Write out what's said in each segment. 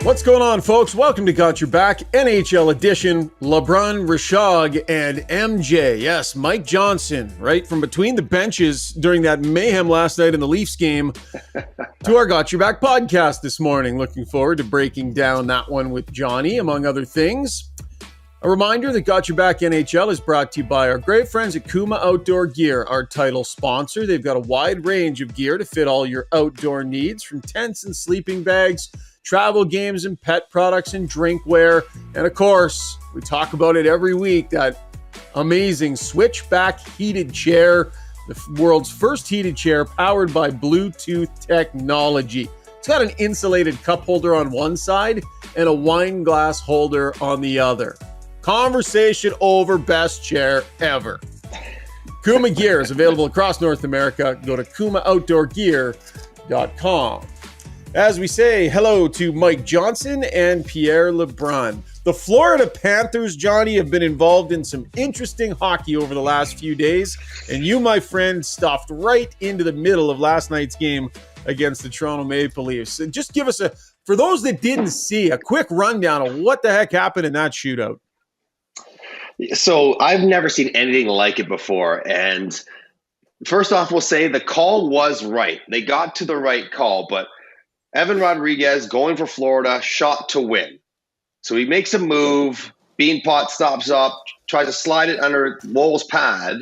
What's going on, folks? Welcome to Got Your Back NHL edition. Lebrun, Rishaug, and MJ. Yes, Mike Johnson, right from between the benches during that mayhem last night in the Leafs game to our Got Your Back podcast this morning. Looking forward to breaking down that one with Johnny, among other things. A reminder that Got Your Back NHL is brought to you by our great friends at Kuma Outdoor Gear, our title sponsor. They've got a wide range of gear to fit all your outdoor needs, from tents and sleeping bags, travel games and pet products and drinkware. And of course, we talk about it every week, that amazing switchback heated chair, the world's first heated chair powered by Bluetooth technology. It's got an insulated cup holder on one side and a wine glass holder on the other. Conversation over, best chair ever. Kuma Gear is available across North America. Go to kumaoutdoorgear.com. As we say hello to Mike Johnson and Pierre Lebrun. The Florida Panthers, Johnny, have been involved in some interesting hockey over the last few days, and you, my friend, stuffed right into the middle of last night's game against the Toronto Maple Leafs. And just give us for those that didn't see, a quick rundown of what the heck happened in that shootout. So I've never seen anything like it before. And first off, we'll say the call was right. They got to the right call, but Evan Rodriguez going for Florida, shot to win. So he makes a move, Beanpot stops up, tries to slide it under Lowell's pad,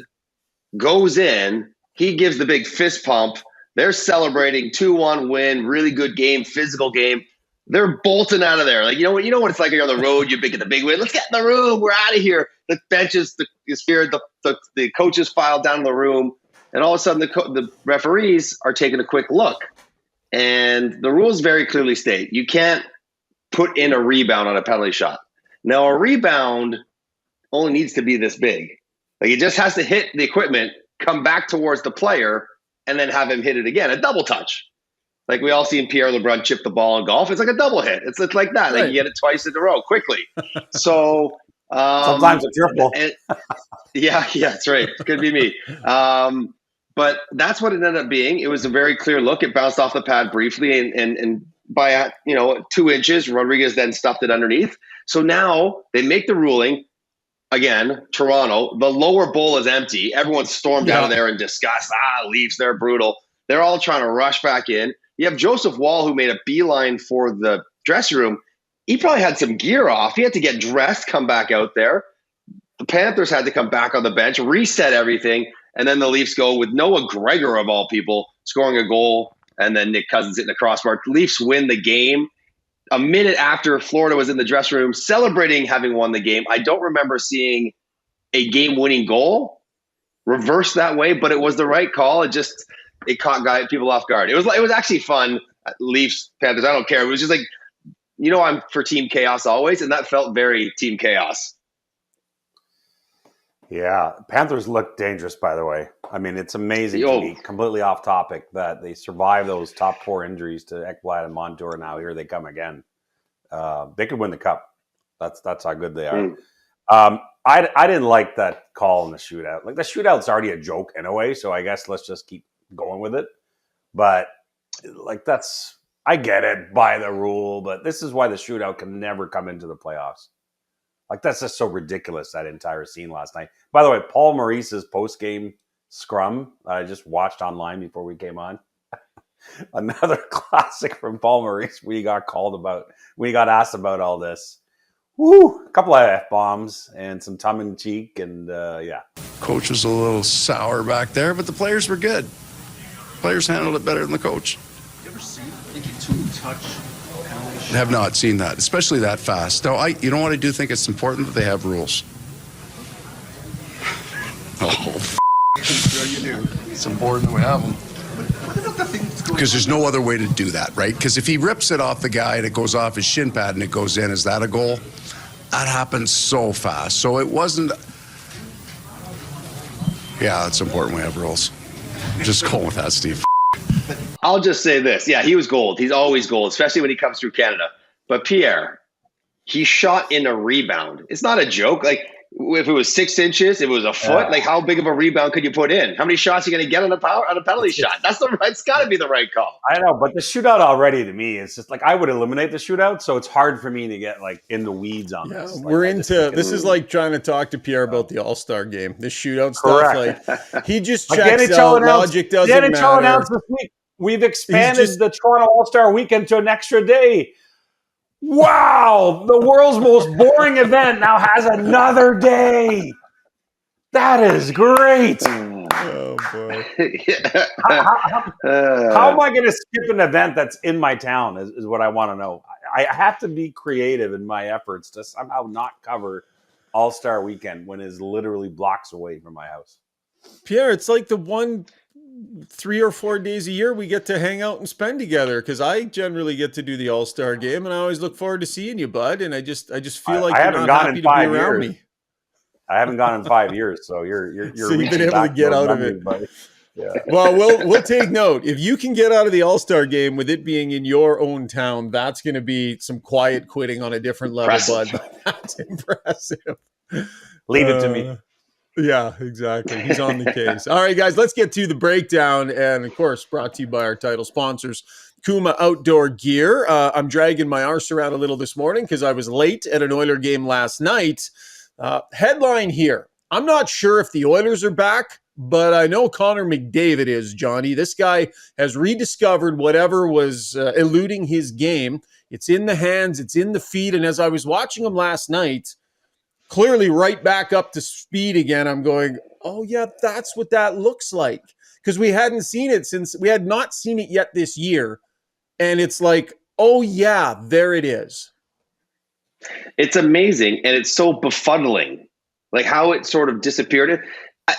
goes in, he gives the big fist pump. They're celebrating 2-1 win, really good game, physical game. They're bolting out of there. Like, you know what it's like you're on the road, you get the big win. Let's get in the room. We're out of here. The benches, the spirit, the coaches filed down in the room. And all of a sudden, the referees are taking a quick look. And the rules very clearly state you can't put in a rebound on a penalty shot. Now, a rebound only needs to be this big. Like, it just has to hit the equipment, come back towards the player, and then have him hit it again. A double touch. Like we all seen Pierre Lebrun chip the ball in golf. It's like a double hit. It's like that. Right. Like you get it twice in a row quickly. So sometimes a triple. Yeah, that's right. Could be me. But that's what it ended up being. It was a very clear look. It bounced off the pad briefly, and by 2 inches, Rodriguez then stuffed it underneath. So now they make the ruling. Again, Toronto, the lower bowl is empty. Everyone stormed out of there in disgust. Leafs, they're brutal. They're all trying to rush back in. You have Joseph Wall, who made a beeline for the dressing room. He probably had some gear off. He had to get dressed, come back out there. The Panthers had to come back on the bench, reset everything, and then the Leafs go with Noah Gregor, of all people, scoring a goal, and then Nick Cousins hitting the crossbar. The Leafs win the game. A minute after, Florida was in the dressing room celebrating having won the game. I don't remember seeing a game-winning goal reversed that way, but it was the right call. It caught people off guard. It was actually fun. Leafs, Panthers, I don't care. It was just like, I'm for Team Chaos always, and that felt very Team Chaos. Yeah, Panthers look dangerous, by the way. I mean, it's amazing to me, completely off topic, that they survived those top 4 injuries to Ekblad and Montour. Now here they come again. They could win the cup. That's how good they are. I didn't like that call in the shootout. Like, the shootout's already a joke anyway, so I guess let's just keep going with it. But I get it by the rule, but this is why the shootout can never come into the playoffs. Like, that's just so ridiculous, that entire scene last night. By the way, Paul Maurice's post-game scrum I just watched online before we came on. Another classic from Paul Maurice when he got asked about all this. Woo! A couple of F-bombs and some tongue-in-cheek, and yeah. Coach was a little sour back there, but the players were good. Players handled it better than the coach. You ever see two-touch penalty? Have not seen that, especially that fast. No, you know what I do think it's important that they have rules. Sure you do. It's important that we have them. What about the thing that's going on? Because there's no other way to do that, right? Because if he rips it off the guy and it goes off his shin pad and it goes in, is that a goal? That happens so fast. So it wasn't. Yeah, it's important we have rules. Just go with that, Steve. I'll just say this. Yeah, he was gold. He's always gold, especially when he comes through Canada. But Pierre, he shot in a rebound. It's not a joke. Like, If it was 6 inches, if it was a foot, like how big of a rebound could you put in? How many shots are you going to get on a penalty shot? It's got to be the right call. I know, but the shootout already to me is just like I would eliminate the shootout, so it's hard for me to get like in the weeds on this. Like, we're into this is like trying to talk to Pierre about the All-Star game, the shootout Correct. stuff. Like he just checks out. Logic doesn't matter. The NHL announced this week we've expanded the Toronto All-Star weekend to an extra day. Wow, the world's most boring event now has another day. That is great. Oh, boy. How am I going to skip an event that's in my town is what I want to know. I have to be creative in my efforts to somehow not cover All-Star Weekend when it's literally blocks away from my house. Pierre, it's like the 3 or 4 days a year we get to hang out and spend together, because I generally get to do the All-Star game, and I always look forward to seeing you, bud. And I just feel like you're not happy to be around me. I haven't gone in 5 years, so you're so you've been able to get out of it. Yeah. Well, we'll take note. If you can get out of the All-Star game with it being in your own town, that's going to be some quiet quitting on a different level, bud. That's impressive. Leave it to me. Yeah, exactly. He's on the case. All right, guys, let's get to the breakdown. And, of course, brought to you by our title sponsors, Kuma Outdoor Gear. I'm dragging my arse around a little this morning because I was late at an Oiler game last night. Headline here. I'm not sure if the Oilers are back, but I know Connor McDavid is, Johnny. This guy has rediscovered whatever was eluding his game. It's in the hands. It's in the feet. And as I was watching him last night, clearly right back up to speed again, I'm going, oh, yeah, that's what that looks like. Because we had not seen it yet this year. And it's like, oh, yeah, there it is. It's amazing, and it's so befuddling, like how it sort of disappeared.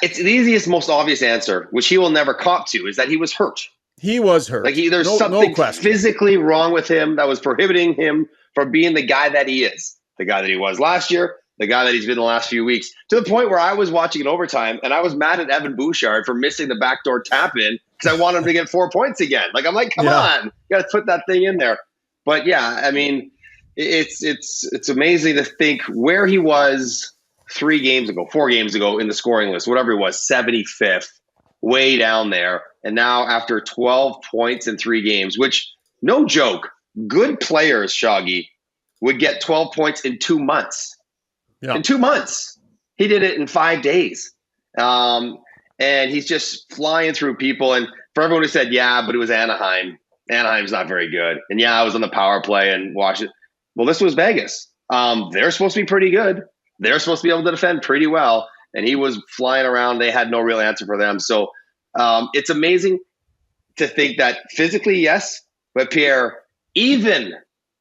It's the easiest, most obvious answer, which he will never cop to, is that he was hurt. He was hurt. Like there's something physically wrong with him that was prohibiting him from being the guy that he is, the guy that he was last year, the guy that he's been the last few weeks, to the point where I was watching in overtime, and I was mad at Evan Bouchard for missing the backdoor tap-in because I wanted him to get 4 points again. Like, I'm like, come on, you got to put that thing in there. But, yeah, I mean, it's amazing to think where he was 4 games ago in the scoring list, whatever it was, 75th, way down there. And now after 12 points in 3 games, which, no joke, good players, Shoggy, would get 12 points in 2 months. Yeah. In 2 months. He did it in 5 days. And he's just flying through people. And for everyone who said, yeah, but it was Anaheim. Anaheim's not very good. And yeah, I was on the power play and watched it. Well, this was Vegas. They're supposed to be pretty good. They're supposed to be able to defend pretty well. And he was flying around. They had no real answer for them. So it's amazing to think that physically, yes, but Pierre, even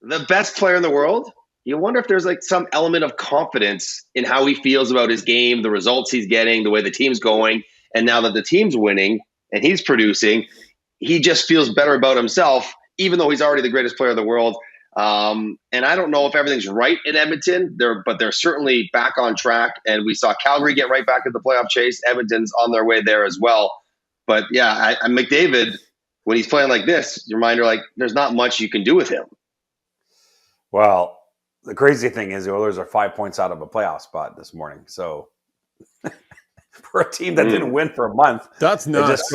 the best player in the world, you wonder if there's like some element of confidence in how he feels about his game, the results he's getting, the way the team's going. And now that the team's winning and he's producing, he just feels better about himself, even though he's already the greatest player in the world. And I don't know if everything's right in Edmonton, but they're certainly back on track. And we saw Calgary get right back in the playoff chase. Edmonton's on their way there as well. But yeah, McDavid, when he's playing like this, your reminder, like there's not much you can do with him. Well, the crazy thing is the Oilers are 5 points out of a playoff spot this morning. So for a team that didn't win for a month, that's nuts.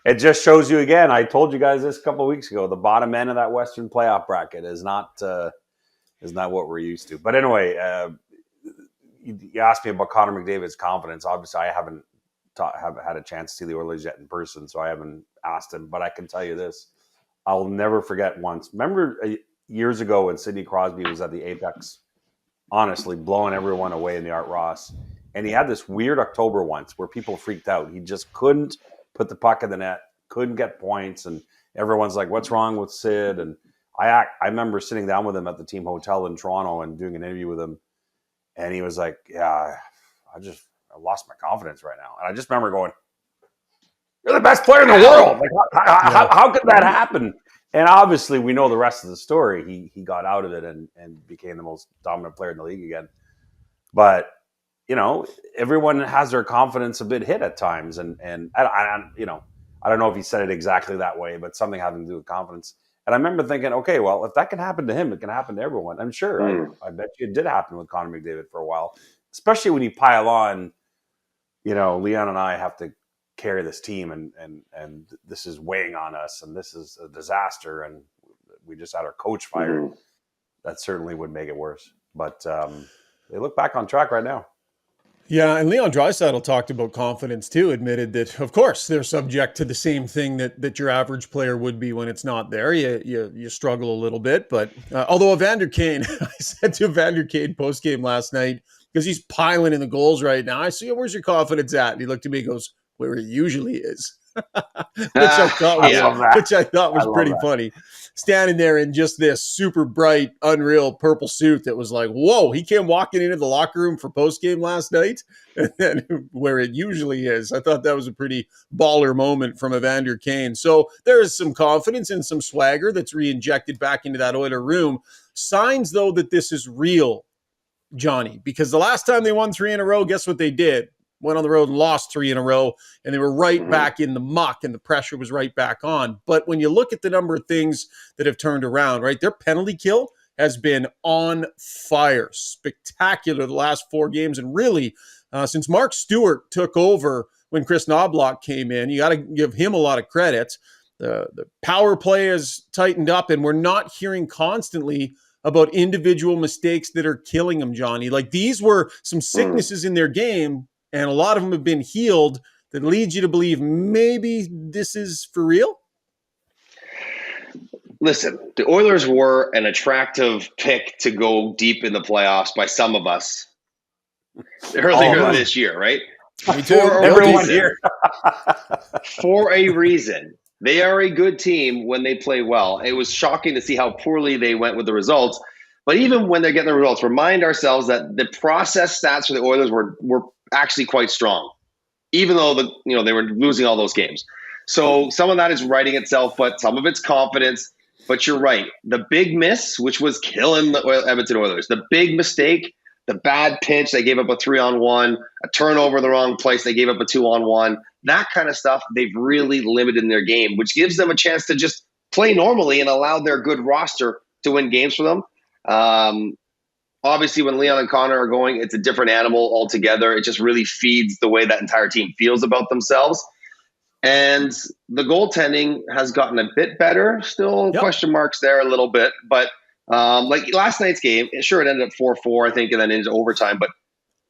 It just shows you again. I told you guys this a couple of weeks ago. The bottom end of that Western playoff bracket is not what we're used to. But anyway, you asked me about Connor McDavid's confidence. Obviously, I haven't had a chance to see the Oilers yet in person, so I haven't asked him. But I can tell you this: I'll never forget once. Remember years ago when Sidney Crosby was at the Apex, honestly blowing everyone away in the Art Ross, and he had this weird October once where people freaked out. He just couldn't put the puck in the net, couldn't get points, and everyone's like, what's wrong with Sid? And I remember sitting down with him at the team hotel in Toronto and doing an interview with him, and he was like, yeah, I lost my confidence right now. And I just remember going, you're the best player in the world. Like, how could that happen? And obviously we know the rest of the story. He got out of it and became the most dominant player in the league again. But you know, everyone has their confidence a bit hit at times. And I don't know if he said it exactly that way, but something having to do with confidence. And I remember thinking, okay, well, if that can happen to him, it can happen to everyone. I'm sure. I bet you it did happen with Connor McDavid for a while. especially when you pile on, Leon and I have to carry this team and this is weighing on us and this is a disaster and we just had our coach fired. Mm-hmm. That certainly would make it worse. But they look back on track right now. Yeah, and Leon Draisaitl talked about confidence too, admitted that, of course, they're subject to the same thing that your average player would be when it's not there. You struggle a little bit. But although Evander Kane, I said to Evander Kane post-game last night, because he's piling in the goals right now, I said, where's your confidence at? And he looked at me and goes, where it usually is. which I thought was pretty funny. Standing there in just this super bright, unreal purple suit that was like, whoa, he came walking into the locker room for postgame last night, and where it usually is. I thought that was a pretty baller moment from Evander Kane. So there is some confidence and some swagger that's re-injected back into that Oiler room. Signs, though, that this is real, Johnny, because the last time they won 3 in a row, guess what they did? Went on the road and lost 3 in a row, and they were right back in the muck, and the pressure was right back on. But when you look at the number of things that have turned around, right, their penalty kill has been on fire, spectacular the last 4 games, and really, since Mark Stewart took over when Chris Knobloch came in, you got to give him a lot of credit. The power play has tightened up, and we're not hearing constantly about individual mistakes that are killing them, Johnny. Like, these were some sicknesses in their game, and a lot of them have been healed, that leads you to believe maybe this is for real? Listen, the Oilers were an attractive pick to go deep in the playoffs by some of us earlier this year, right? Me too. Everyone here. For a reason. They are a good team when they play well. It was shocking to see how poorly they went with the results. But even when they're getting the results, remind ourselves that the process stats for the Oilers were actually quite strong, even though they were losing all those games. So some of that is righting itself, but some of it's confidence. But you're right. The big miss, which was killing the Edmonton Oilers, the big mistake, the bad pinch, they gave up a 3-on-1, a turnover in the wrong place, they gave up a 2-on-1, that kind of stuff they've really limited in their game, which gives them a chance to just play normally and allow their good roster to win games for them. Obviously, when Leon and Connor are going, it's a different animal altogether. It just really feeds the way that entire team feels about themselves. And the goaltending has gotten a bit better. Still question marks there a little bit. But like last night's game, sure, it ended up 4-4, I think, and then into overtime. But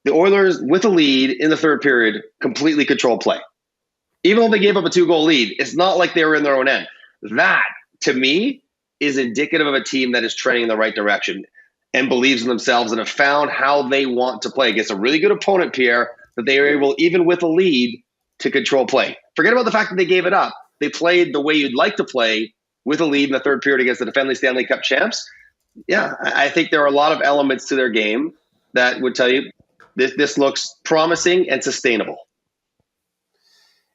the Oilers, with a lead in the third period, completely controlled play. Even though they gave up a 2-goal lead, it's not like they were in their own end. That, to me, is indicative of a team that is trending in the right direction and believes in themselves and have found how they want to play against a really good opponent, Pierre, that they are able, even with a lead, to control play. Forget about the fact that they gave it up. They played the way you'd like to play with a lead in the third period against the defending Stanley Cup champs. Yeah, I think there are a lot of elements to their game that would tell you this looks promising and sustainable.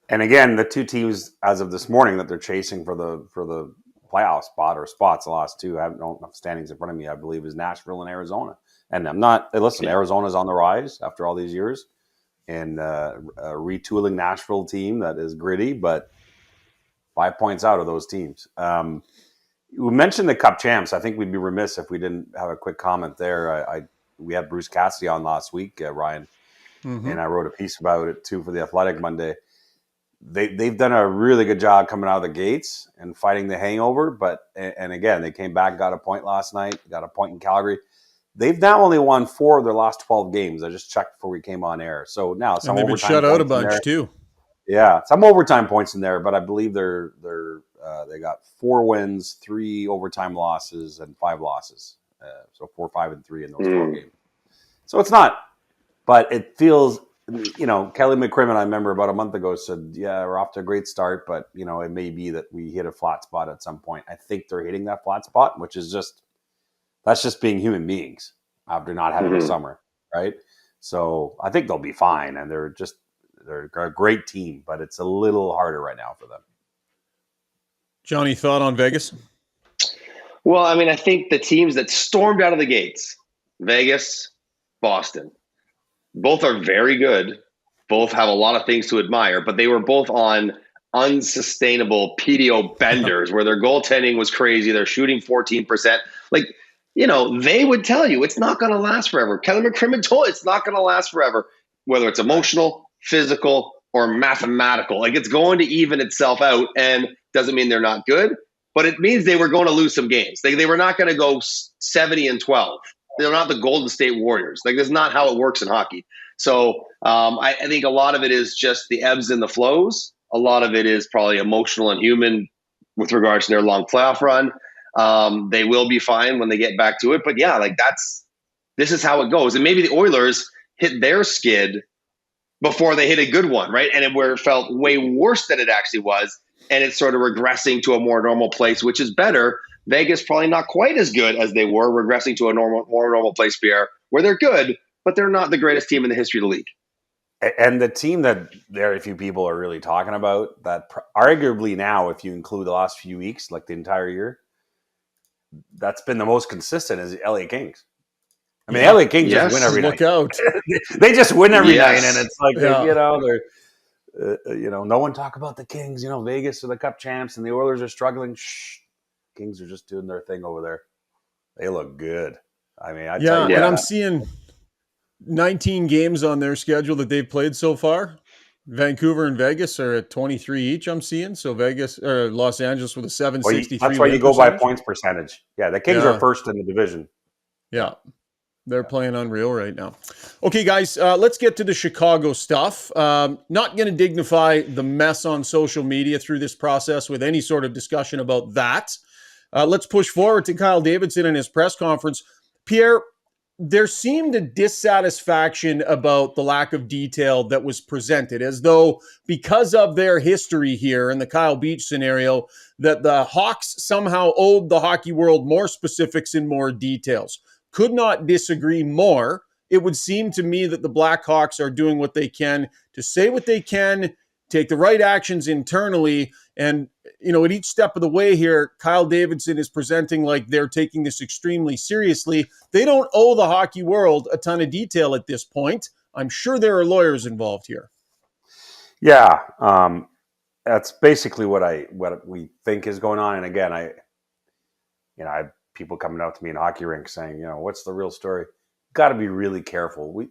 And again, the two teams as of this morning that they're chasing for the playoff spot or spots, the last two, I don't have standings in front of me, I believe, is Nashville and Arizona. And Arizona's on the rise after all these years, and a retooling Nashville team that is gritty, but 5 points out of those teams. We mentioned the Cup champs. I think we'd be remiss if we didn't have a quick comment there. We had Bruce Cassidy on last week, Ryan, and I wrote a piece about it too for The Athletic Monday. They've done a really good job coming out of the gates and fighting the hangover. But again, they came back, got a point last night, got a point in Calgary. They've now only won 4 of their last 12 games. I just checked before we came on air. So now some they've been shut out a bunch too. Yeah, some overtime points in there, but I believe they got 4 wins, 3 overtime losses, and 5 losses. So 4, 5, and 3 in those 4 games. So it's not, but it feels. Kelly McCrimmon, I remember about a month ago, said, yeah, we're off to a great start, but, it may be that we hit a flat spot at some point. I think they're hitting that flat spot, which is that's just being human beings after not having a summer, right? So I think they'll be fine, and they're a great team, but it's a little harder right now for them. Johnny, thought on Vegas? Well, I think the teams that stormed out of the gates, Vegas, Boston, both are very good. Both have a lot of things to admire, but they were both on unsustainable PDO benders where their goaltending was crazy. They're shooting 14%. Like, they would tell you it's not going to last forever. Kelly McCrimmon told it's not going to last forever, whether it's emotional, physical, or mathematical. Like, it's going to even itself out, and doesn't mean they're not good, but it means they were going to lose some games. They were not going to go 70-12. They're not the Golden State Warriors. Like, that's not how it works in hockey. So I think a lot of it is just the ebbs and the flows. A lot of it is probably emotional and human with regards to their long playoff run. They will be fine when they get back to it. But yeah, like, this is how it goes. And maybe the Oilers hit their skid before they hit a good one, right? And it felt way worse than it actually was. And it's sort of regressing to a more normal place, which is better. Vegas probably not quite as good as they were, regressing to a more normal place, Pierre, where they're good, but they're not the greatest team in the history of the league. And the team that very few people are really talking about, that arguably now, if you include the last few weeks, like the entire year, that's been the most consistent is the LA Kings. I mean, the LA Kings just win every night. Look out. They just win every night, and it's like, they're no one talk about the Kings. Vegas are the Cup champs, and the Oilers are struggling. Shh, Kings are just doing their thing over there. They look good. I mean, tell you, and I'm seeing 19 games on their schedule that they've played so far. Vancouver and Vegas are at 23 each, I'm seeing. So Vegas or Los Angeles with a 763. That's why you go by points percentage. Yeah, the Kings are first in the division. Yeah. They're playing unreal right now. Okay, guys, let's get to the Chicago stuff. Not going to dignify the mess on social media through this process with any sort of discussion about that. Let's push forward to Kyle Davidson and his press conference. Pierre, there seemed a dissatisfaction about the lack of detail that was presented, as though because of their history here in the Kyle Beach scenario, that the Hawks somehow owed the hockey world more specifics and more details. Could not disagree more. It would seem to me that the Blackhawks are doing what they can to say what they can, take the right actions internally. And, at each step of the way here, Kyle Davidson is presenting like they're taking this extremely seriously. They don't owe the hockey world a ton of detail at this point. I'm sure there are lawyers involved here. Yeah. That's basically what we think is going on. And again, I have people coming out to me in hockey rinks saying, what's the real story? Got to be really careful.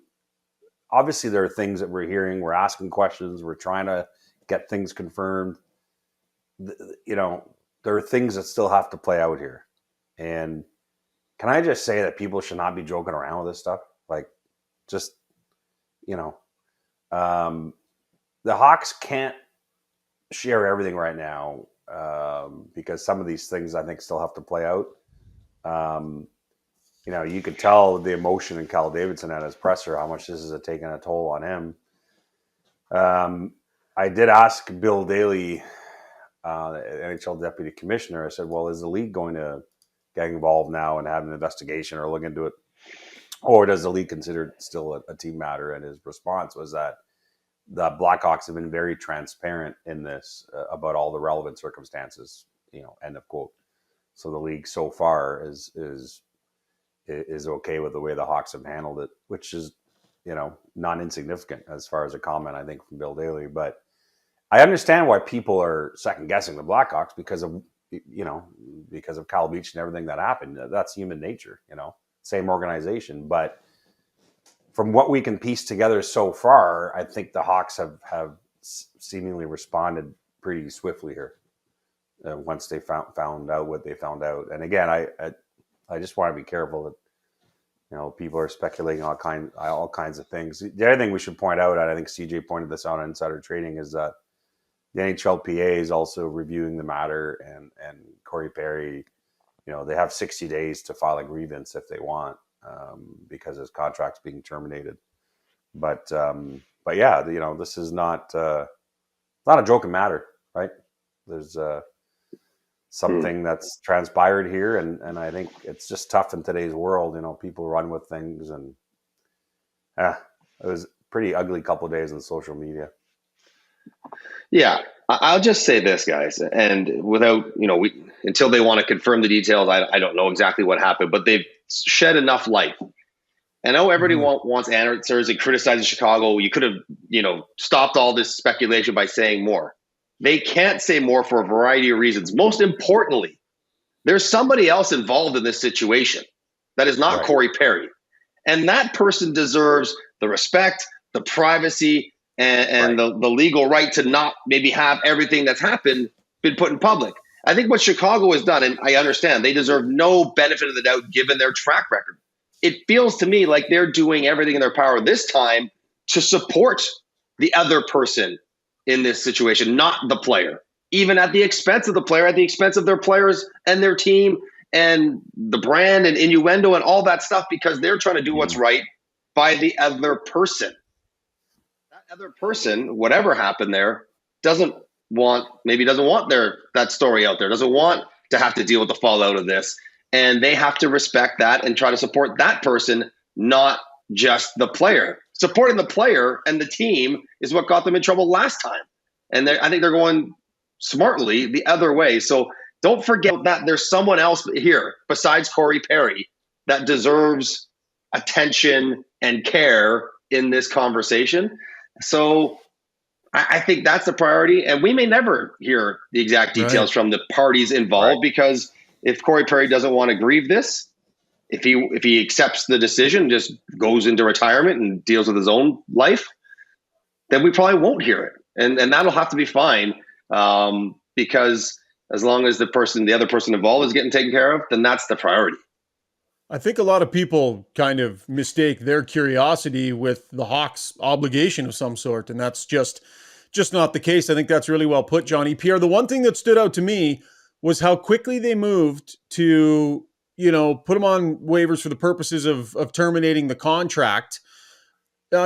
Obviously there are things that we're hearing. We're asking questions. We're trying to get things confirmed. There are things that still have to play out here. And can I just say that people should not be joking around with this stuff? Like, just, the Hawks can't share everything right now because some of these things I think still have to play out. You could tell the emotion in Kyle Davidson at his presser, how much this is taking a toll on him. I did ask Bill Daly, the NHL deputy commissioner, I said, well, is the league going to get involved now and have an investigation or look into it? Or does the league consider it still a team matter? And his response was that the Blackhawks have been very transparent in this about all the relevant circumstances, end of quote. So the league so far is okay with the way the Hawks have handled it, which is, not insignificant as far as a comment, I think, from Bill Daly. But I understand why people are second guessing the Blackhawks because of Kyle Beach and everything that happened. That's human nature, same organization. But from what we can piece together so far, I think the Hawks have seemingly responded pretty swiftly here. Once they found out what they found out. And again, I just want to be careful that, people are speculating all kinds of things. The other thing we should point out, and I think CJ pointed this out on Insider Trading, is that the NHLPA is also reviewing the matter, and Corey Perry, they have 60 days to file a grievance if they want, because his contract's being terminated. But yeah, this is not a joking matter, right? There's something that's transpired here, and I think it's just tough in today's world. People run with things, and it was a pretty ugly couple of days on social media. Yeah, I'll just say this, guys, and without, until they want to confirm the details, I don't know exactly what happened, but they've shed enough light. I know everybody wants answers and criticizes Chicago. You could have, stopped all this speculation by saying more. They can't say more for a variety of reasons. Most importantly, there's somebody else involved in this situation. that is not Corey Perry. And that person deserves the respect, the privacy, and the legal right to not maybe have everything that's happened been put in public. I think what Chicago has done, and I understand, they deserve no benefit of the doubt given their track record. It feels to me like they're doing everything in their power this time to support the other person in this situation, not the player, even at the expense of the player, at the expense of their players and their team and the brand and innuendo and all that stuff, because they're trying to do what's right by the other person. That other person, whatever happened there, doesn't want that story out there, doesn't want to have to deal with the fallout of this. And they have to respect that and try to support that person, not just the player. Supporting the player and the team is what got them in trouble last time. And I think they're going smartly the other way. So don't forget that there's someone else here besides Corey Perry that deserves attention and care in this conversation. So I think that's the priority. And we may never hear the exact details from the parties involved, because if Corey Perry doesn't want to grieve this, if he accepts the decision, just goes into retirement and deals with his own life, then we probably won't hear it. And that'll have to be fine, because as long as the other person involved is getting taken care of, then that's the priority. I think a lot of people kind of mistake their curiosity with the Hawks' obligation of some sort, and that's just not the case. I think that's really well put, Johnny. Pierre, the one thing that stood out to me was how quickly they moved to, put him on waivers for the purposes of terminating the contract.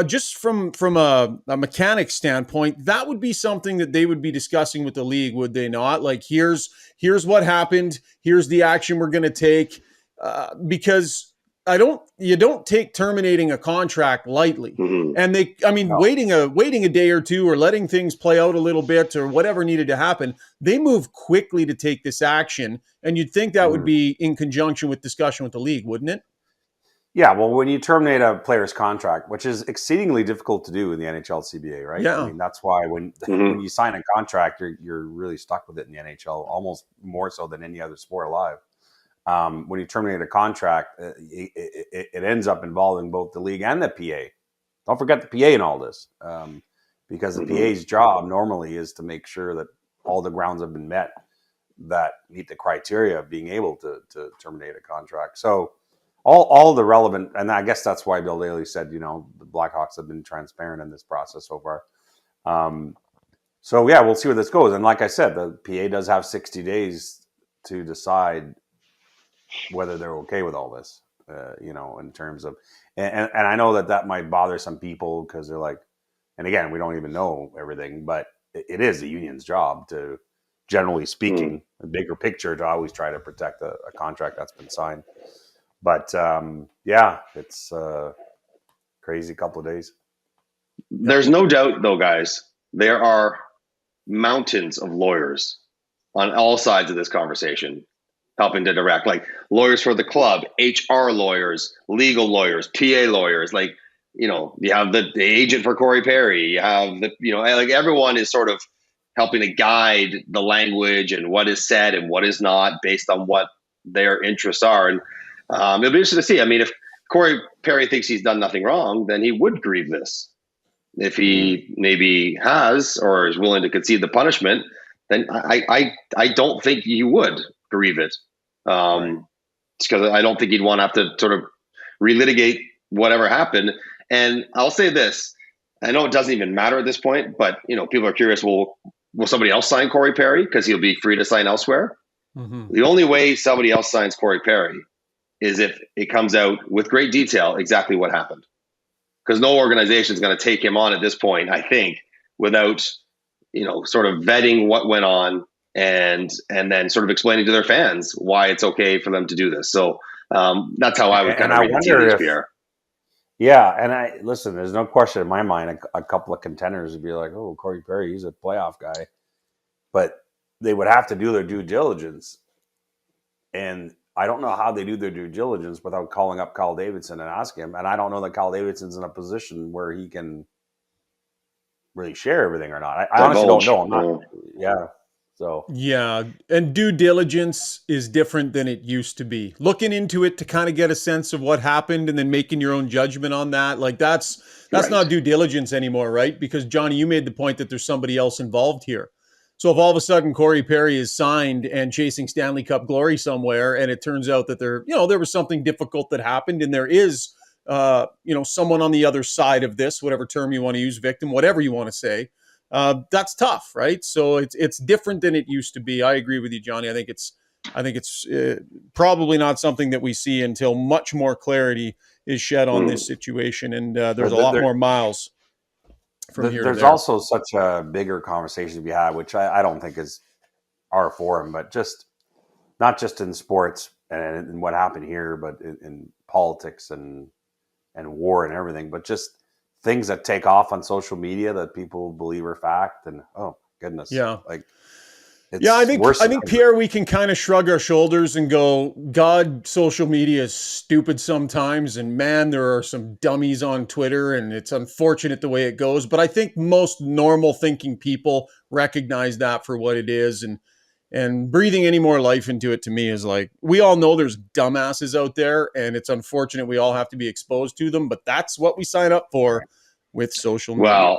Just from a mechanic standpoint, that would be something that they would be discussing with the league, would they not? Like, here's what happened. Here's the action we're going to take. Because you don't take terminating a contract lightly. Mm-hmm. And waiting a day or two or letting things play out a little bit or whatever needed to happen, they move quickly to take this action. And you'd think that would be in conjunction with discussion with the league, wouldn't it? Yeah, well, when you terminate a player's contract, which is exceedingly difficult to do in the NHL CBA, right? Yeah. I mean, that's why when you sign a contract, you're really stuck with it in the NHL, almost more so than any other sport alive. When you terminate a contract, it ends up involving both the league and the PA. Don't forget the PA in all this, because the PA's job normally is to make sure that all the grounds have been met that meet the criteria of being able to terminate a contract. So all the relevant, and I guess that's why Bill Daly said, the Blackhawks have been transparent in this process so far. So yeah, we'll see where this goes. And like I said, the PA does have 60 days to decide whether they're okay with all this, in terms of, and I know that might bother some people because they're like, and again, we don't even know everything, but it is the union's job to, generally speaking, a bigger picture, to always try to protect a contract that's been signed. But it's a crazy couple of days. There's no doubt, though, guys, there are mountains of lawyers on all sides of this conversation helping to direct, like lawyers for the club, HR lawyers, legal lawyers, PA lawyers. Like, you have the agent for Corey Perry. You have like everyone is sort of helping to guide the language and what is said and what is not based on what their interests are. And it'll be interesting to see. I mean, if Corey Perry thinks he's done nothing wrong, then he would grieve this. If he maybe has or is willing to concede the punishment, then I don't think he would grieve it. Because I don't think he'd want to have to sort of relitigate whatever happened. And I'll say this, I know it doesn't even matter at this point, but people are curious, will somebody else sign Corey Perry because he'll be free to sign elsewhere? Mm-hmm. The only way somebody else signs Corey Perry is if it comes out with great detail exactly what happened. Because no organization is going to take him on at this point, I think, without sort of vetting what went on and then sort of explaining to their fans why it's okay for them to do this. So that's how I would kind of read the THPR. Yeah, and listen, there's no question in my mind a couple of contenders would be like, oh, Corey Perry, he's a playoff guy. But they would have to do their due diligence. And I don't know how they do their due diligence without calling up Kyle Davidson and asking him. And I don't know that Kyle Davidson's in a position where he can really share everything or not. I honestly don't know. So yeah, and due diligence is different than it used to be. Looking into it to kind of get a sense of what happened and then making your own judgment on that, like that's Right. not due diligence anymore, right? Because Johnny, you made the point that there's somebody else involved here. So if all of a sudden Corey Perry is signed and chasing Stanley Cup glory somewhere, and it turns out that there was something difficult that happened, and there is someone on the other side of this, whatever term you want to use, victim, whatever you want to say. That's tough, right? So it's different than it used to be. I agree with you, Johnny. I think it's probably not something that we see until much more clarity is shed on this situation, and there's a lot more miles from here to there. There's also such a bigger conversation to be had, which I don't think is our forum, but just not just in sports and what happened here, but in politics and war and everything, but just things that take off on social media that people believe are fact, and oh goodness, I think Pierre, we can kind of shrug our shoulders and go, God, social media is stupid sometimes, and man, there are some dummies on Twitter, and it's unfortunate the way it goes. But I think most normal thinking people recognize that for what it is, and breathing any more life into it to me is like, we all know there's dumbasses out there, and it's unfortunate we all have to be exposed to them, but that's what we sign up for with social media.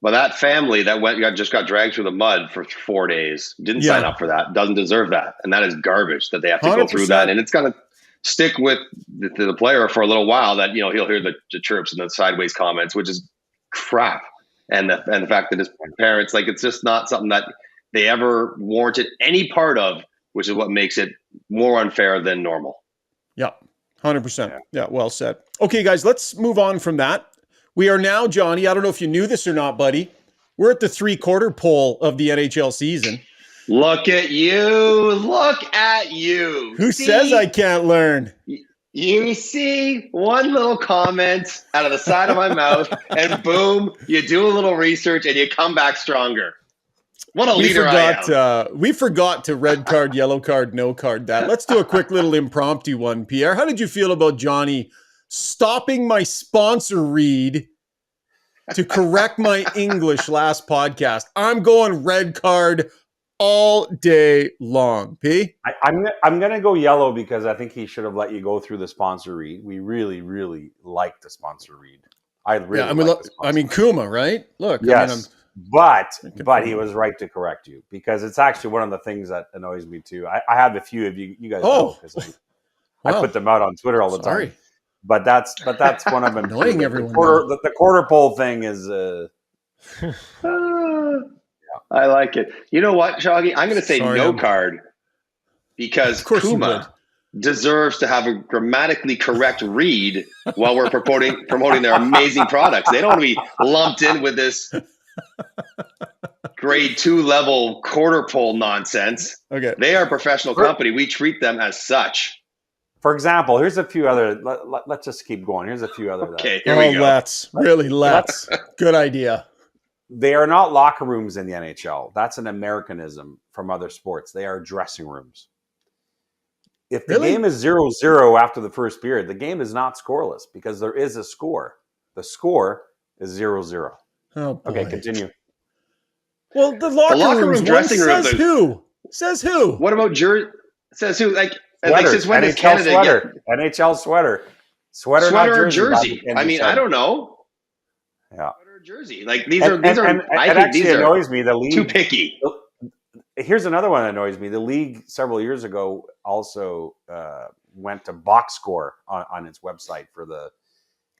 Well, that family that just got dragged through the mud for 4 days didn't sign up for that, doesn't deserve that. And that is garbage that they have to 100%. Go through that. And it's going to stick with the player for a little while, that, he'll hear the chirps and the sideways comments, which is crap. And the fact that his parents, it's just not something that they ever warranted any part of, which is what makes it more unfair than normal. Yeah, 100%. Yeah, well said. Okay, guys, let's move on from that. We are now, Johnny, I don't know if you knew this or not, buddy. We're at the 3/4 pole of the NHL season. Look at you. Look at you. Who says I can't learn? You see one little comment out of the side of my mouth, and boom, you do a little research and you come back stronger. What a leader I am. We forgot to red card, yellow card, no card that. Let's do a quick little impromptu one, Pierre. How did you feel about Johnny stopping my sponsor read to correct my English last podcast? I'm going red card all day long. P? I'm going to go yellow because I think he should have let you go through the sponsor read. We really, really like the sponsor read. Kuma, right? Look, yes, but he was right to correct you, because it's actually one of the things that annoys me too. I have a few of you guys know, because I put them out on Twitter all the time. But that's one of them. Annoying everyone. The quarter pole thing is. I like it. You know what, Shoggy? I'm going to say no card, because Kuma deserves to have a grammatically correct read while we're promoting their amazing products. They don't want to be lumped in with this grade 2 level quarter pole nonsense. Okay, they are a professional company. We treat them as such. For example, here's a few other. Let's just keep going. Here's a few other. Okay, here we go. Let's. Good idea. They are not locker rooms in the NHL. That's an Americanism from other sports. They are dressing rooms. If the game is 0-0 after the first period, the game is not scoreless, because there is a score. The score is 0-0. Oh, boy. Okay, continue. Well, the locker room dressing room says who? Says who? What about says who? Since when does Canada get NHL sweater or jersey? I mean, I don't know. Yeah, sweater or jersey. These are. I think these annoys me. The league too picky. Here's another one that annoys me. The league several years ago also went to box score on its website for the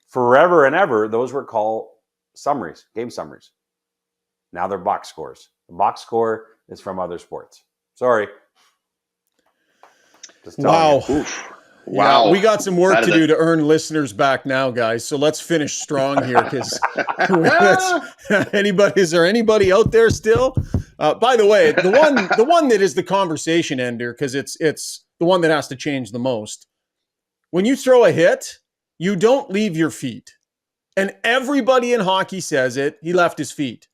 forever and ever. Those were called summaries, game summaries. Now they're box scores. The box score is from other sports. Sorry. Wow. Wow. Yeah, we got some work to do to earn listeners back now, guys. So let's finish strong here, because is there anybody out there still? By the way, the one that is the conversation ender, because it's the one that has to change the most. When you throw a hit, you don't leave your feet. And everybody in hockey says it. He left his feet.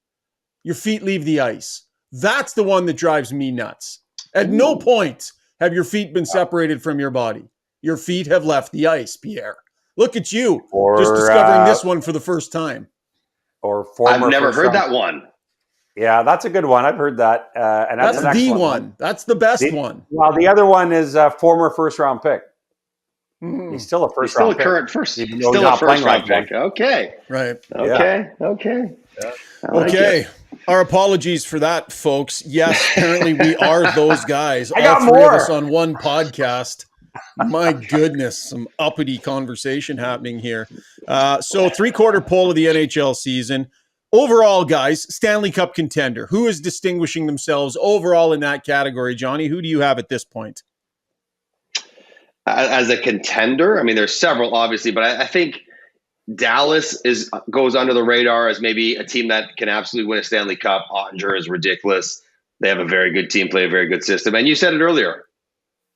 Your feet leave the ice. That's the one that drives me nuts. At no point have your feet been separated from your body. Your feet have left the ice, Pierre. Look at you, just discovering this one for the first time. Or former I've never heard that one. Yeah, that's a good one. I've heard that. And That's an the excellent one. That's the best one. Well, the other one is a former first-round pick. He's still a He's still first-round a pick. current first. Even though Still he's a not playing first-round like pick. Okay. Right. Okay. Okay. I like Okay. it. Our apologies for that, folks. Yes, apparently we are those guys. I got All three more. of us on one podcast. My goodness, some uppity conversation happening here. So three-quarter poll of the NHL season. Overall, guys, Stanley Cup contender. Who is distinguishing themselves overall in that category? Johnny, who do you have at this point? As a contender, I mean, there's several, obviously, but I think Dallas goes under the radar as maybe a team that can absolutely win a Stanley Cup. Ottinger is ridiculous. They have a very good team, play a very good system. And you said it earlier,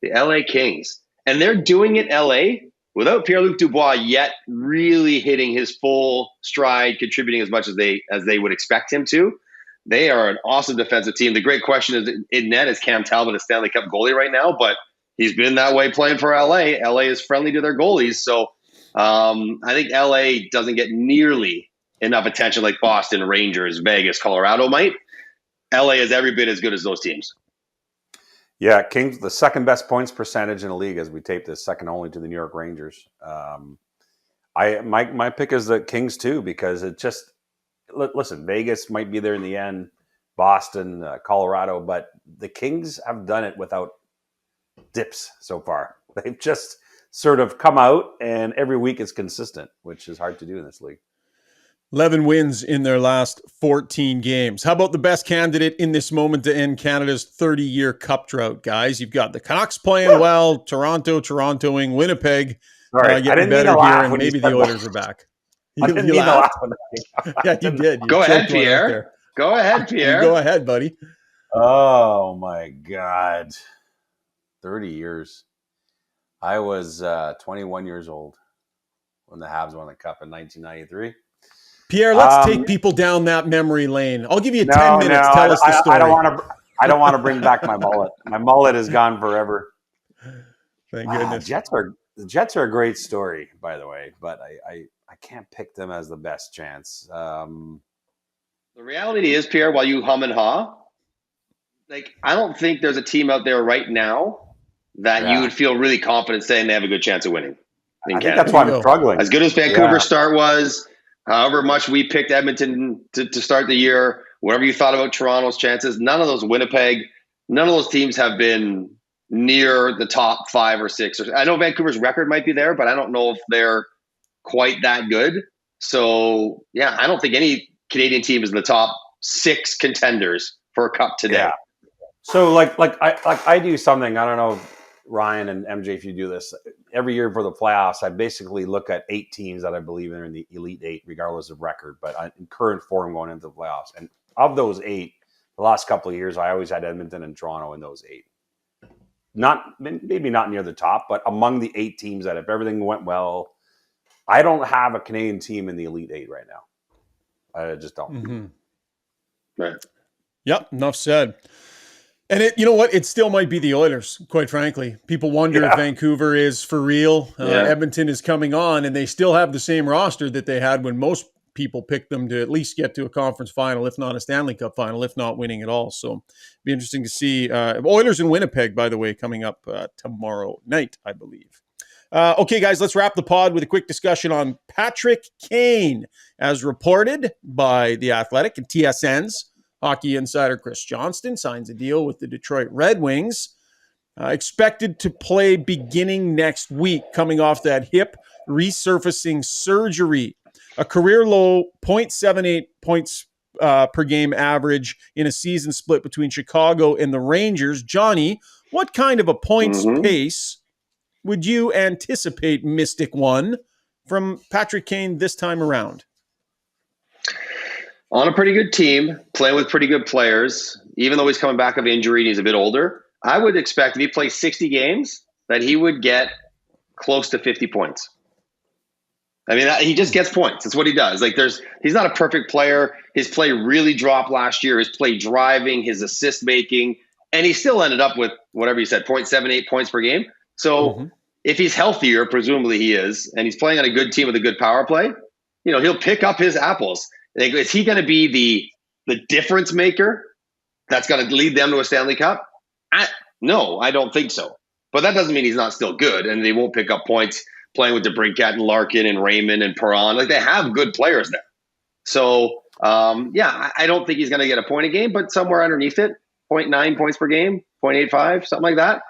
the LA Kings. And they're doing it LA without Pierre-Luc Dubois yet really hitting his full stride, contributing as much as they would expect him to. They are an awesome defensive team. The great question is in net is Cam Talbot a Stanley Cup goalie right now, but he's been that way playing for LA. LA is friendly to their goalies. So I think LA doesn't get nearly enough attention like Boston, Rangers, Vegas, Colorado might. LA is every bit as good as those teams. Yeah, Kings, the second best points percentage in the league as we tape this, second only to the New York Rangers. My pick is the Kings too, because it just, listen, Vegas might be there in the end, Boston, Colorado, but the Kings have done it without dips so far. They've just sort of come out, and every week is consistent, which is hard to do in this league. 11 wins in their last 14 games. How about the best candidate in this moment to end Canada's 30-year cup drought, guys? You've got the Canucks playing well, Torontoing, Winnipeg getting better here, and maybe the Oilers are back. You laughed? Yeah, you did. You Go ahead, Pierre. Go ahead, Pierre. Go ahead, buddy. Oh, my God. 30 years. I was 21 years old when the Habs won the Cup in 1993. Pierre, let's take people down that memory lane. I'll give you 10 minutes. Tell us the story. I don't want to bring back my mullet. My mullet is gone forever. Thank goodness. The Jets are a great story, by the way, but I can't pick them as the best chance. The reality is, Pierre, while you hum and haw, I don't think there's a team out there right now that you would feel really confident saying they have a good chance of winning. I think that's why I'm struggling. As good as Vancouver's start was, however much we picked Edmonton to start the year, whatever you thought about Toronto's chances, none of those Winnipeg, none of those teams have been near the top 5 or 6. I know Vancouver's record might be there, but I don't know if they're quite that good. So, yeah, I don't think any Canadian team is in the top 6 contenders for a cup today. Yeah. So, I do something, I don't know, Ryan and MJ, if you do this every year for the playoffs, I basically look at 8 teams that I believe are in the Elite 8, regardless of record, but in current form going into the playoffs. And of those 8, the last couple of years, I always had Edmonton and Toronto in those 8. Maybe not near the top, but among the 8 teams that if everything went well, I don't have a Canadian team in the Elite 8 right now. I just don't. Mm-hmm. Right. Yep. Enough said. And you know what? It still might be the Oilers, quite frankly. People wonder if Vancouver is for real. Edmonton is coming on, and they still have the same roster that they had when most people picked them to at least get to a conference final, if not a Stanley Cup final, if not winning at all. So it'll be interesting to see. Oilers in Winnipeg, by the way, coming up tomorrow night, I believe. Okay, guys, let's wrap the pod with a quick discussion on Patrick Kane, as reported by The Athletic and TSN's hockey insider Chris Johnston signs a deal with the Detroit Red Wings. Expected to play beginning next week, coming off that hip resurfacing surgery. A career low 0.78 points per game average in a season split between Chicago and the Rangers. Johnny, what kind of a points pace would you anticipate, Mystic One, from Patrick Kane this time around? On a pretty good team, playing with pretty good players, even though he's coming back of injury and he's a bit older, I would expect if he plays 60 games that he would get close to 50 points. I mean, he just gets points. That's what he does. He's not a perfect player. His play really dropped last year. His play driving, his assist making, and he still ended up with whatever you said, 0.78 points per game. So if he's healthier, presumably he is, and he's playing on a good team with a good power play, he'll pick up his apples. Is he going to be the the difference maker that's going to lead them to a Stanley Cup? No, I don't think so. But that doesn't mean he's not still good, and they won't pick up points playing with DeBrincat and Larkin and Raymond and Perron. Like, they have good players there. So, I don't think he's going to get a point a game, but somewhere underneath it, 0.9 points per game, 0.85, something like that,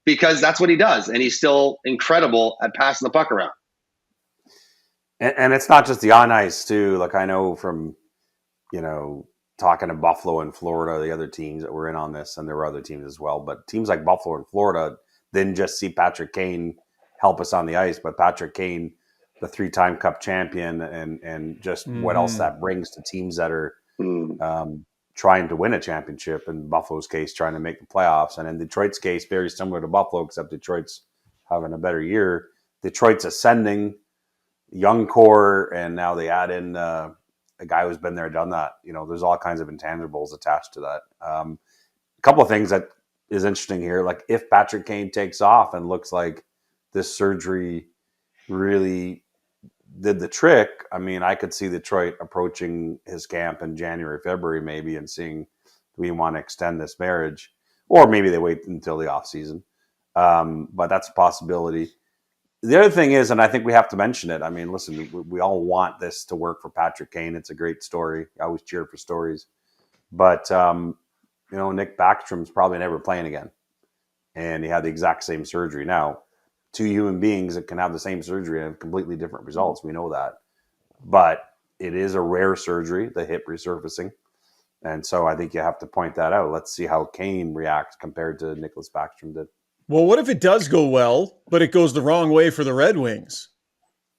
because that's what he does, and he's still incredible at passing the puck around. And it's not just the on ice, too. Like, I know from, talking to Buffalo and Florida, the other teams that were in on this, and there were other teams as well, but teams like Buffalo and Florida didn't just see Patrick Kane help us on the ice, but Patrick Kane, the 3-time Cup champion, and just what else that brings to teams that are trying to win a championship. In Buffalo's case, trying to make the playoffs, and in Detroit's case, very similar to Buffalo, except Detroit's having a better year. Detroit's ascending, young core, and now they add in a guy who's been there, done that. There's all kinds of intangibles attached to that. A couple of things that is interesting here, like if Patrick Kane takes off and looks like this surgery really did the trick, I mean, I could see Detroit approaching his camp in January, February maybe, and seeing, do we want to extend this marriage? Or maybe they wait until the offseason. But that's a possibility. The other thing is, and I think we have to mention it, I mean, listen, we all want this to work for Patrick Kane. It's a great story. I always cheer for stories. But, Nick Backstrom's probably never playing again. And he had the exact same surgery. Now, two human beings that can have the same surgery and have completely different results. We know that. But it is a rare surgery, the hip resurfacing. And so I think you have to point that out. Let's see how Kane reacts compared to Nicholas Backstrom did. Well, what if it does go well, but it goes the wrong way for the Red Wings?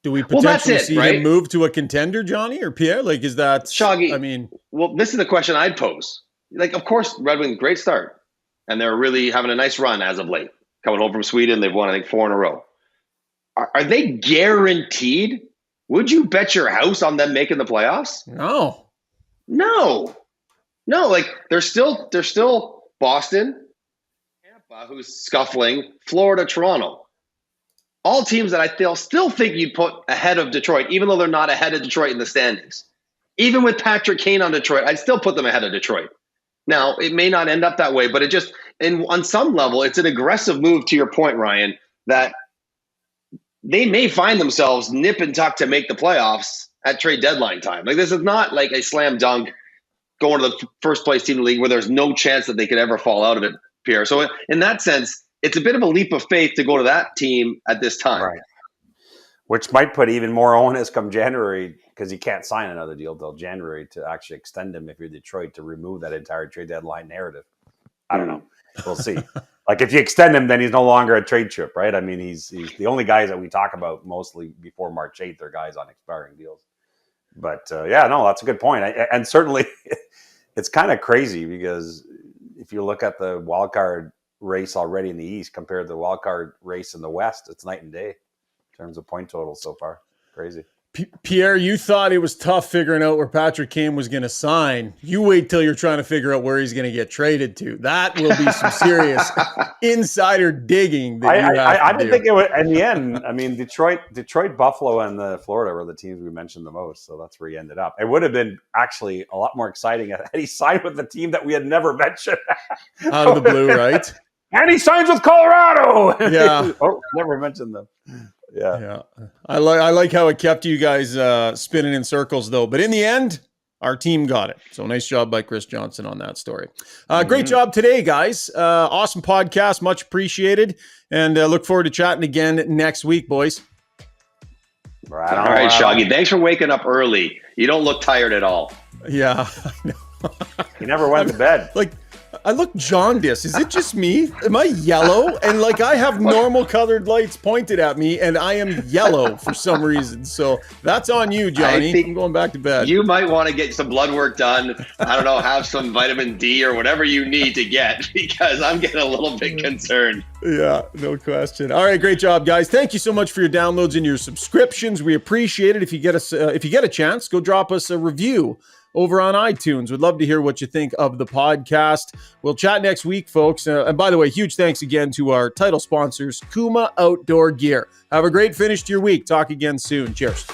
Do we potentially see him move to a contender, Johnny or Pierre? Like, is that Shoggy? Well, this is the question I'd pose. Like, of course, Red Wings, great start. And they're really having a nice run as of late. Coming home from Sweden, they've won, I think, 4 in a row. Are they guaranteed? Would you bet your house on them making the playoffs? No. Like, they're still Boston, Tampa, who's scuffling, Florida, Toronto. All teams that I still think you'd put ahead of Detroit, even though they're not ahead of Detroit in the standings. Even with Patrick Kane on Detroit, I'd still put them ahead of Detroit. Now, it may not end up that way, but it just, and on some level, it's an aggressive move, to your point, Ryan, that they may find themselves nip and tuck to make the playoffs at trade deadline time. Like, this is not like a slam dunk going to the first place team in the league where there's no chance that they could ever fall out of it, Pierre. So in that sense, it's a bit of a leap of faith to go to that team at this time. Right. Which might put even more onus come January, because you can't sign another deal till January to actually extend him if you're Detroit, to remove that entire trade deadline narrative. I don't know. We'll see. Like, if you extend him, then he's no longer a trade chip, right? I mean, he's the only guys that we talk about mostly before March 8th are guys on expiring deals. But that's a good point. And certainly it's kind of crazy, because if you look at the wild card race already in the East compared to the wild card race in the West, it's night and day in terms of point totals so far. Crazy. Pierre, you thought it was tough figuring out where Patrick Kane was going to sign. You wait till you're trying to figure out where he's going to get traded to. That will be some serious insider digging. I didn't think it would. In the end, I mean, Detroit, Buffalo, and the Florida were the teams we mentioned the most. So that's where he ended up. It would have been actually a lot more exciting had he signed with the team that we had never mentioned. Out of the blue, right? And he signs with Colorado. Yeah. Never mentioned them. Yeah. I like how it kept you guys spinning in circles, though. But in the end, our team got it. So nice job by Chris Johnson on that story. Great job today, guys. Awesome podcast. Much appreciated. And look forward to chatting again next week, boys. All right, Shoggy. Thanks for waking up early. You don't look tired at all. Yeah, I know. He never went to bed. Like, I look jaundiced. Is it just me? Am I yellow? And like, I have normal colored lights pointed at me and I am yellow for some reason. So that's on you, Johnny. I'm going back to bed. You might want to get some blood work done. I don't know, have some vitamin D or whatever you need to get, because I'm getting a little bit concerned. Yeah, no question. All right, great job, guys. Thank you so much for your downloads and your subscriptions. We appreciate it. If you get a chance, go drop us a review over on iTunes. We'd love to hear what you think of the podcast. We'll chat next week, folks. And by the way, huge thanks again to our title sponsors, Kuma Outdoor Gear. Have a great finish to your week. Talk again soon. Cheers.